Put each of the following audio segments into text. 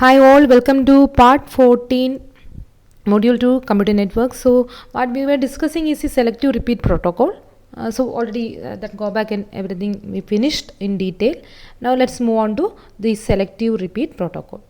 Hi all, welcome to part 14, module 2, computer network. So what we were discussing is the selective repeat protocol. So already that go back and everything we finished in detail. Now let's move on to the selective repeat protocol.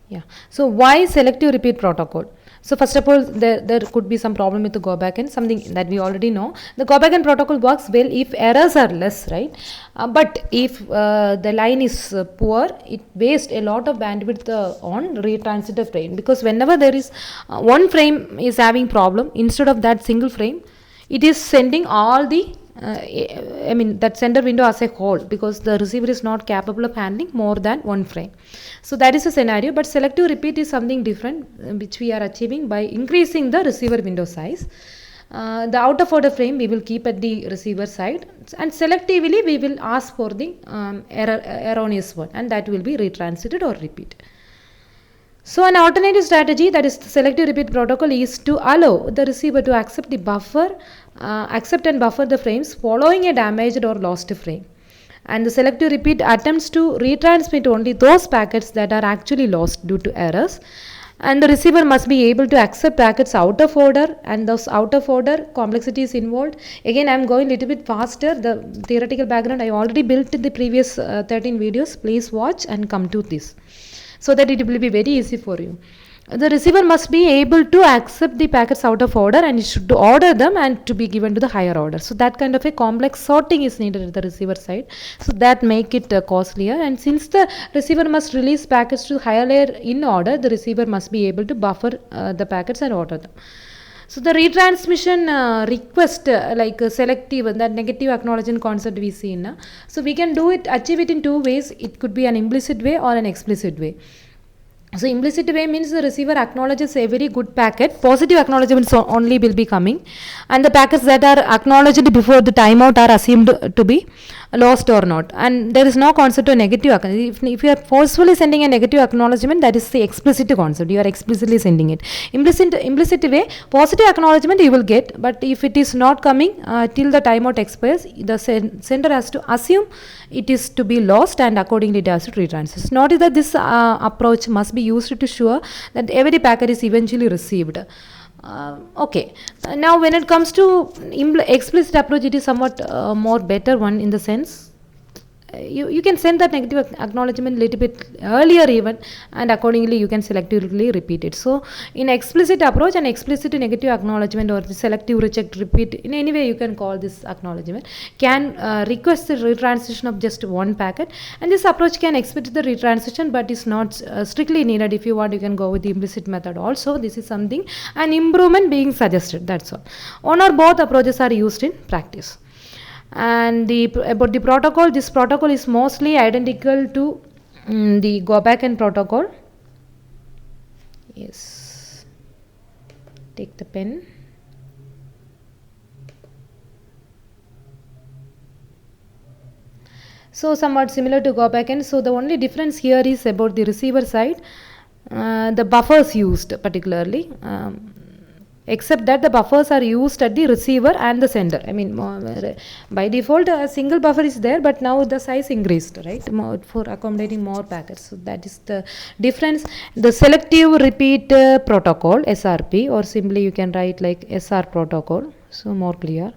Yeah. So why selective repeat protocol? So first of all, there could be some problem with the go backend, something that we already know. The go backend protocol works well if errors are less, right? But if the line is poor, it wastes a lot of bandwidth on retransitive frame, because whenever there is one frame is having problem, instead of that single frame, it is sending all the that sender window as a whole, because the receiver is not capable of handling more than one frame. So that is a scenario, but selective repeat is something different, which we are achieving by increasing the receiver window size. The out of order frame we will keep at the receiver side, and selectively we will ask for the erroneous one, and that will be retransited or repeat. So an alternative strategy, that is the selective repeat protocol, is to allow the receiver to accept and buffer the frames following a damaged or lost frame. And the selective repeat attempts to retransmit only those packets that are actually lost due to errors. And the receiver must be able to accept packets out of order, and those out of order complexity is involved. Again, I am going a little bit faster. The theoretical background I already built in the previous 13 videos. Please watch and come to this, so that it will be very easy for you. The receiver must be able to accept the packets out of order, and it should order them and to be given to the higher order. So that kind of a complex sorting is needed at the receiver side, so that make it costlier. And since the receiver must release packets to higher layer in order, the receiver must be able to buffer the packets and order them. So the retransmission request, selective, that negative acknowledgement concept we see in. So we can achieve it in two ways. It could be an implicit way or an explicit way. So implicit way means the receiver acknowledges every good packet. Positive acknowledgements only will be coming, and the packets that are acknowledged before the timeout are assumed to be lost or not. And there is no concept of negative. If you are forcefully sending a negative acknowledgement, that is the explicit concept. You are explicitly sending it. Implicit way, positive acknowledgement you will get, but if it is not coming till the timeout expires, the sender has to assume it is to be lost, and accordingly it has to retransit. Notice that this approach must be used to ensure that every packet is eventually received. Okay. Now when it comes to explicit approach, it is somewhat more better one, in the sense you can send that negative acknowledgement a little bit earlier even, and accordingly you can selectively repeat it. So in explicit approach, an explicit negative acknowledgement or the selective reject repeat, in any way you can call this acknowledgement, can request the retransition of just one packet, and this approach can expect the retransition, but is not strictly needed. If you want, you can go with the implicit method also. This is something, an improvement being suggested, that's all. One or both approaches are used in practice. And about the protocol, this protocol is mostly identical to the go backend protocol. Yes, take the pen. So somewhat similar to go backend. So the only difference here is about the receiver side, the buffers used particularly. Except that the buffers are used at the receiver and the sender. By default a single buffer is there, but now the size increased, right, for accommodating more packets. So that is the difference. The selective repeat protocol, SRP, or simply you can write like SR protocol, so more clear,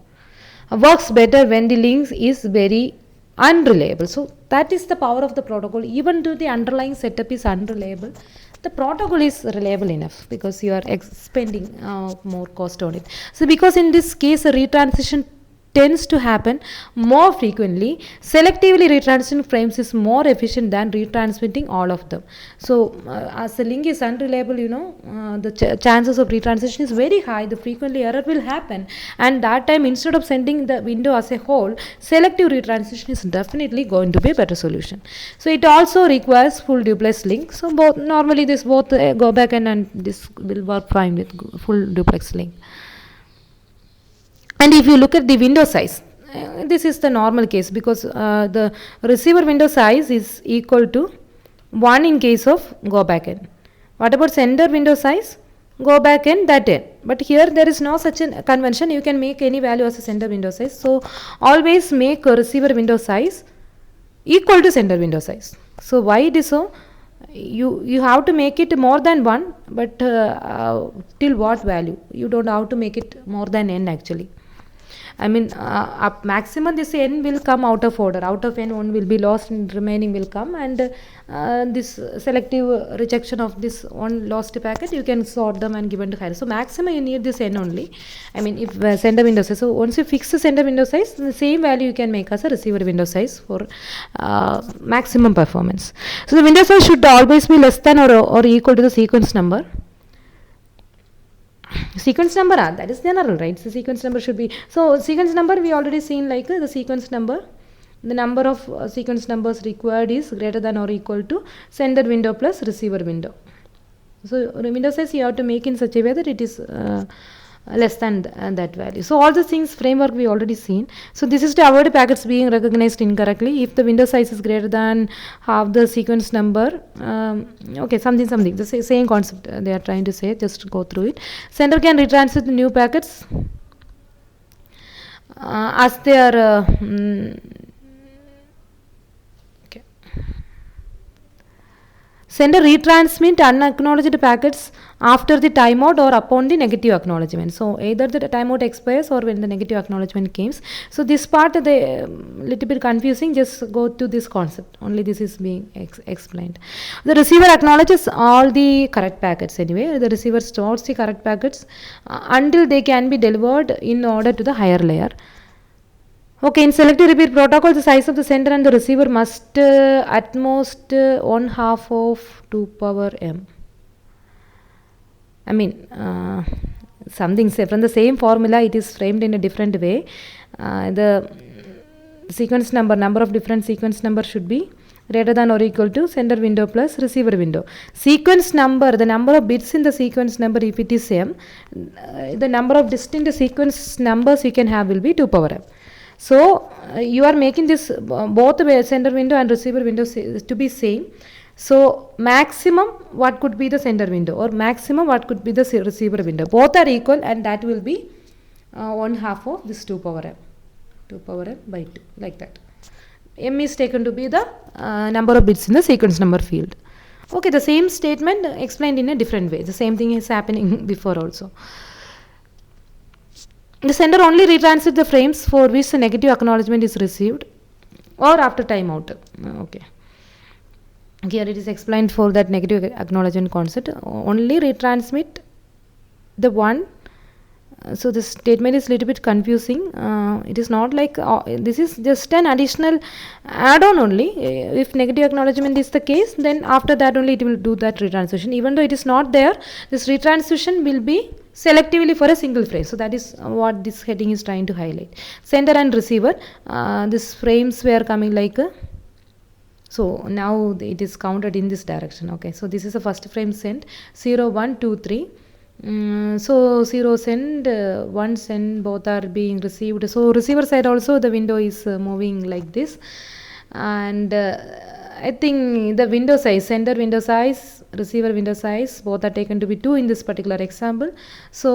works better when the link is very unreliable. So that is the power of the protocol. Even though the underlying setup is unreliable, the protocol is reliable enough, because you are expending more cost on it. So because in this case a retransition tends to happen more frequently, selectively retransition frames is more efficient than retransmitting all of them. So as the link is unreliable, the chances of retransition is very high. The frequently error will happen, and that time, instead of sending the window as a whole, selective retransition is definitely going to be a better solution. So it also requires full duplex link. So normally this both go back and this will work fine with full duplex link. And if you look at the window size, this is the normal case, because the receiver window size is equal to 1 in case of go backend. What about sender window size? Go backend, that end. But here there is no such a convention. You can make any value as a sender window size. So always make a receiver window size equal to sender window size. So why it is so? You have to make it more than 1, but till what value? You don't have to make it more than n actually. I mean, up maximum this n will come out of order. Out of n, one will be lost and remaining will come, and this selective rejection of this one lost packet, you can sort them and given to higher. So maximum you need this n only. I mean, if sender window size. So once you fix the sender window size, the same value you can make as a receiver window size for maximum performance. So the window size should always be less than or equal to the sequence number. Sequence number, that is general, right? So sequence number should be, so sequence number we already seen, like the sequence number, the number of sequence numbers required is greater than or equal to sender window plus receiver window. So the window size you have to make in such a way that it is less than that value. So all the things framework we already seen. So this is to avoid packets being recognized incorrectly. If the window size is greater than half the sequence number, okay, something, the same concept they are trying to say, just to go through it. Sender can retransmit the new packets as they are okay. Sender retransmit unacknowledged packets after the timeout or upon the negative acknowledgement. So either the timeout expires or when the negative acknowledgement comes. So this part they little bit confusing. Just go to this concept. Only this is being explained. The receiver acknowledges all the correct packets anyway. The receiver stores the correct packets until they can be delivered in order to the higher layer. Okay, in selective repeat protocol, the size of the sender and the receiver must at most 1/2 of 2 power m. I mean, something from the same formula, it is framed in a different way. The sequence number of different sequence number should be greater than or equal to sender window plus receiver window. Sequence number, the number of bits in the sequence number, if it is same, the number of distinct sequence numbers you can have will be 2 power m. So you are making this both the sender window and receiver window to be same. So maximum what could be the sender window or maximum what could be the receiver window. Both are equal, and that will be 1/2 of this 2 power m. 2 power m by 2, like that. M is taken to be the number of bits in the sequence number field. Okay, the same statement explained in a different way. The same thing is happening before also. The sender only retransmits the frames for which the negative acknowledgement is received or after timeout. Okay. Here it is explained for that negative acknowledgement concept. Only retransmit the one. So this statement is little bit confusing. It is not like this is just an additional add-on only. If negative acknowledgement is the case, then after that only it will do that retransmission. Even though it is not there, this retransmission will be selectively for a single frame. So that is what this heading is trying to highlight. Sender and receiver, these frames were coming like so now it is counted in this direction. Okay, so this is the first frame sent 0, 1, 2, 3. So 0 send, 1 send, both are being received. So receiver side also the window is moving like this, and I think the window size, sender window size, receiver window size, both are taken to be 2 in this particular example. So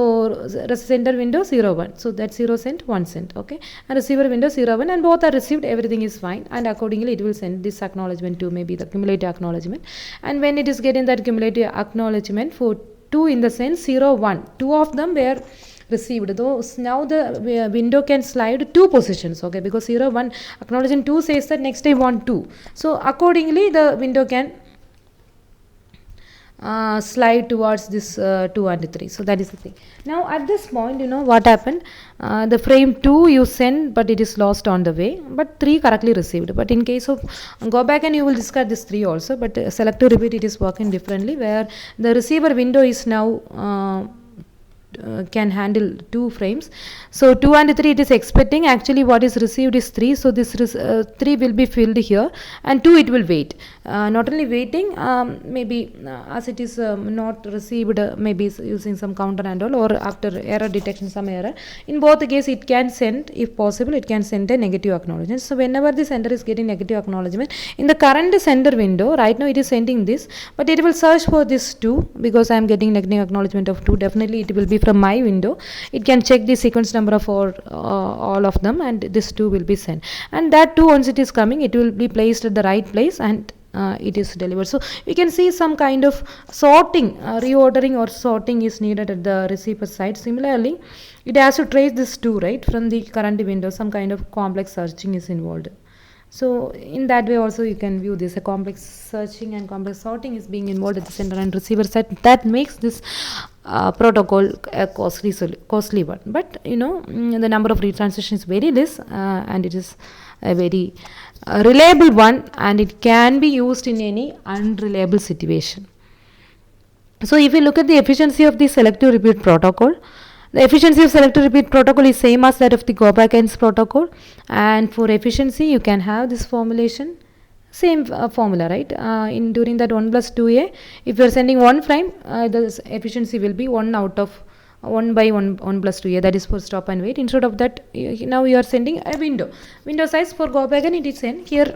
sender window 0, 1. So that 0 sent, 1 sent. Okay, and receiver window 0, 1, and both are received. Everything is fine, and accordingly it will send this acknowledgement to maybe the cumulative acknowledgement. And when it is getting that cumulative acknowledgement for 2 in the sense 0, 1, 2 of them were received, though now the window can slide 2 positions. Okay, because 0, 1 acknowledging 2 says that next time 1, 2. So accordingly the window can slide towards this 2 and 3. So that is the thing. Now at this point, you know what happened, the frame 2 you send, but it is lost on the way, but 3 correctly received. But in case of go back and you will discard this 3 also, but selective repeat it is working differently, where the receiver window is now can handle 2 frames. So 2 and 3 it is expecting, actually what is received is 3. So this 3 will be filled here, and 2 it will wait. Not only waiting, maybe as it is not received, maybe using some counter and all, or after error detection some error. In both the case it can send, if possible it can send a negative acknowledgement. So whenever the sender is getting negative acknowledgement in the current sender window, right now it is sending this, but it will search for this 2, because I am getting negative acknowledgement of 2. Definitely it will be from my window, it can check the sequence number for all of them, and this 2 will be sent. And that 2, once it is coming, it will be placed at the right place, and it is delivered. So we can see some kind of sorting, reordering or sorting is needed at the receiver side. Similarly, it has to trace this 2, right, from the current window. Some kind of complex searching is involved. So in that way also you can view this, a complex searching and complex sorting is being involved at the sender and receiver side. That makes this protocol a costly one. But the number of retransmission is very less, and it is a very reliable one, and it can be used in any unreliable situation. So if you look at the efficiency of the selective repeat protocol, the efficiency of selective repeat protocol is same as that of the go back ends protocol, and for efficiency you can have this formulation, same formula, right? During that 1 plus 2a, if you are sending one frame, the efficiency will be 1 out of 1 by 1 plus 2a, that is for stop and wait. Instead of that, now you are sending a window size for go back, and it is sent here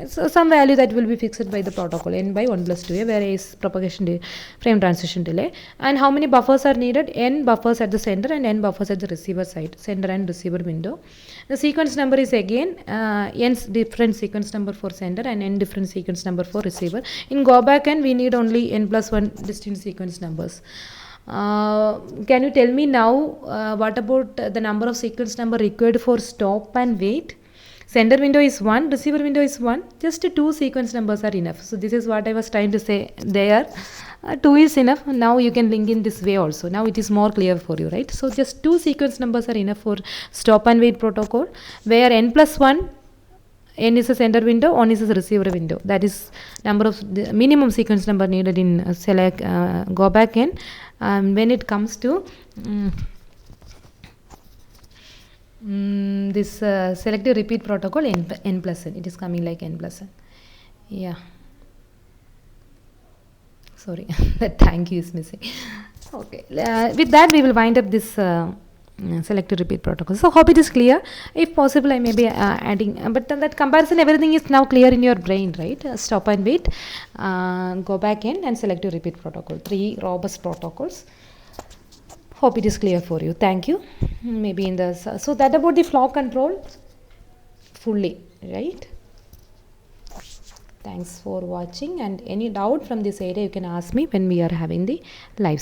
some value that will be fixed by the protocol, n by 1 plus 2a, where is propagation frame transition delay, and how many buffers are needed, n buffers at the sender and n buffers at the receiver side, sender and receiver window. The sequence number is again n different sequence number for sender and n different sequence number for receiver. In go back end, we need only n plus 1 distinct sequence numbers. Can you tell me now what about the number of sequence number required for stop and wait? Sender window is 1, receiver window is 1, just 2 sequence numbers are enough. So this is what I was trying to say there. 2 is enough. Now you can link in this way also. Now it is more clear for you, right? So just 2 sequence numbers are enough for stop and wait protocol, where n plus 1, n is a sender window, 1 is a receiver window. That is number of the minimum sequence number needed in select go back n. When it comes to this selective repeat protocol, n plus n, it is coming like n plus n. Yeah, sorry, that thank you is missing. Okay, with that we will wind up this selective repeat protocol. So hope it is clear. If possible, I may be adding, but that comparison, everything is now clear in your brain, right? Stop and wait, go back in, and selective repeat protocol, 3 robust protocols. Hope it is clear for you. Thank you. Maybe in the so that about the flow control fully, right? Thanks for watching, and any doubt from this area you can ask me when we are having the live